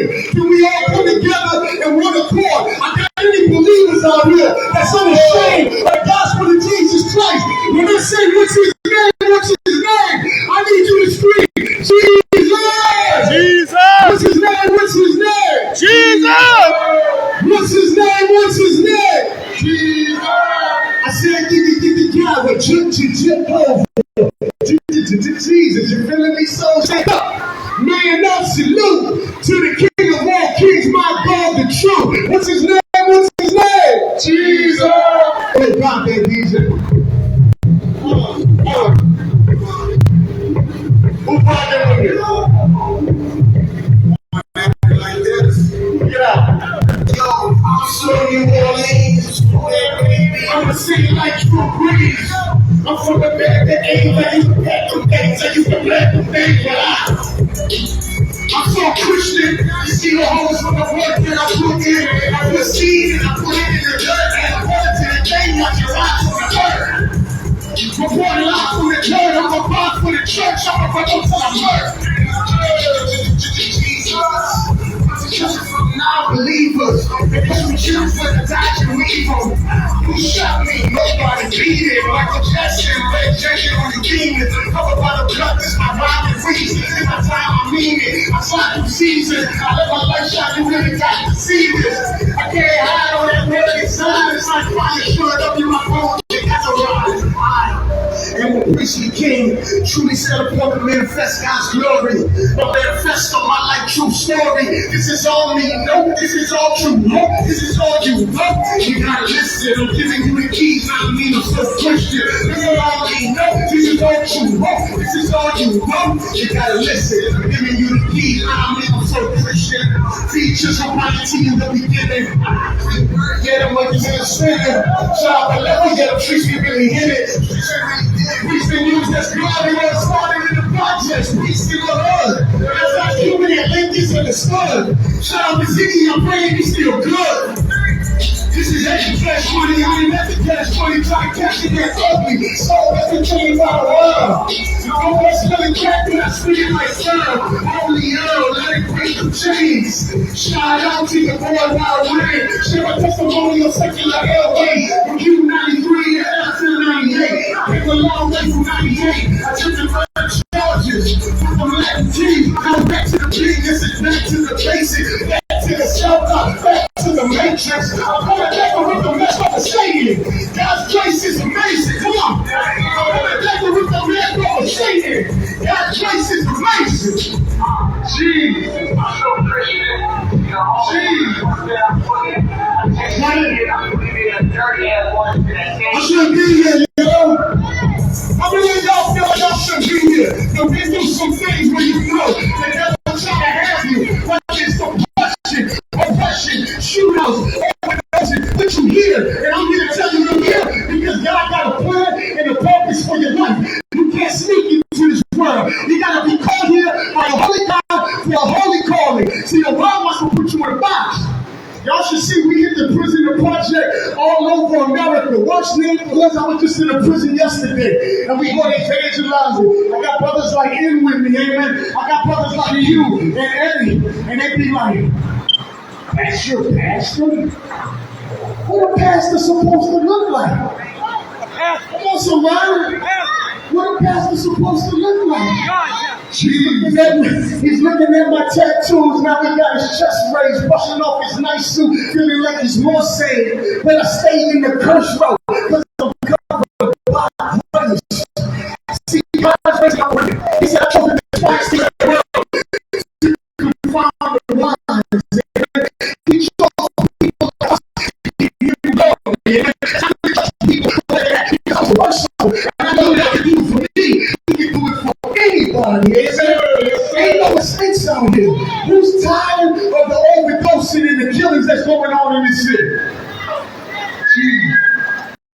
here? Can we all come together in one accord? I got any believers out here that's unashamed of the gospel of Jesus Christ. When they say, what's his name? What's his name? I need you to scream, Jesus! Jesus! What's his name? What's his name? Jesus! What's his name? What's his name? Jesus! I said, get together. Jump over. Jesus, you feeling me? So shake up. Man up, salute to the King of all kings, my God, the truth. What's his name? What's his name? Jesus! Hey, God, that DJ. Who brought that with you? Like this. Get out. Yo, I'll show you all these. I'ma sing it like True Breeze. I'm from the back that ain't like you can pack them things. I used to black them things, but I'm so Christian. You see the hoes from the work that I put in. I put seed and I put it in the dirt. And I put it to the thing like your rocks from the dirt. Before the lock from the dirt, I'm a box for the church. I'm a brother to the murder. From non-believers, because we choose for the Dodge and Weevil. Who shot me? Nobody beat it. Michael Jackson, red jacket on the demons. Covered by the blood, this my rhyme and reason. In my time, I mean it. I fly through seasons. I let my light shine. You really got to see this. I can't hide on that red silence. I'm fire short up in my phone. And when priestly king truly set upon to manifest God's glory, but manifest on my life true story. This is all me, no, this is all true, no, this is all you know. You gotta listen, I'm giving you the keys, I mean I'm so Christian. This is all me, no, this is all true, no, this is all you know. You gotta listen, I'm giving you the keys, I mean I'm so Christian. Features on my team in the beginning. Yeah, the money's in the spinning. Shout out, let me get a treat, we really hit it. We've been used as glory when it started in the projects. We still hood. That's not human and Lincoln's in the stud. Shout out to Ziggy, I'm praying he's still good. This is actually cash money, I ain't never cash money, try to cash it that's ugly. So that's the change about the world. No more spilling cat, but I speak it like serve. Only Earl, let it break the chains. Shout out to your boy Wild Red. Share my testimony on Secondline LA. From U93 to L98. I came a long way from 98. I took the first charges. From the Latin T, now back to the business, back to the basics, back to the shelter, back to the matrix. I'm coming back with the mess of the Satan. God's grace is amazing. Come on. I'm coming back with the mess of Satan. God's grace is amazing. Jesus. I'm so Christian. Jesus. I shouldn't be here, yo. How many of y'all feel like y'all shouldn't be here? You've been through some things where you know the devil trying to have you. Like it's oppression, shootouts, overdoses. But you here, and I'm here to tell you you're here because God got a plan and a purpose for your life. You can't sneak into this world. You gotta be called here by a holy God for a holy calling. See, the world wants to put you in a box. Y'all should see we hit the prison project all over America. Watch me because I was just in a prison yesterday. And we go to evangelize it. I got brothers like him with me, amen. I got brothers like you and Eddie. And they be like, that's your pastor? What a pastor supposed to look like? Come on, somebody. What a pastor supposed to look like? Jesus. He's looking at my tattoos. Now he got his chest raised, brushing off his nice suit, feeling like he's more saved. But I stay in the curse row because I'm covered by grace. See, God's grace got with me. He said, I told him to twice in the world to confound the wise. He chose people to you know, people because worship. And I know that he can do it for me. He can do it for anybody. Ain't no mistakes out here. Who's tired of the overdosing and the killings that's going on in this city? Jeez.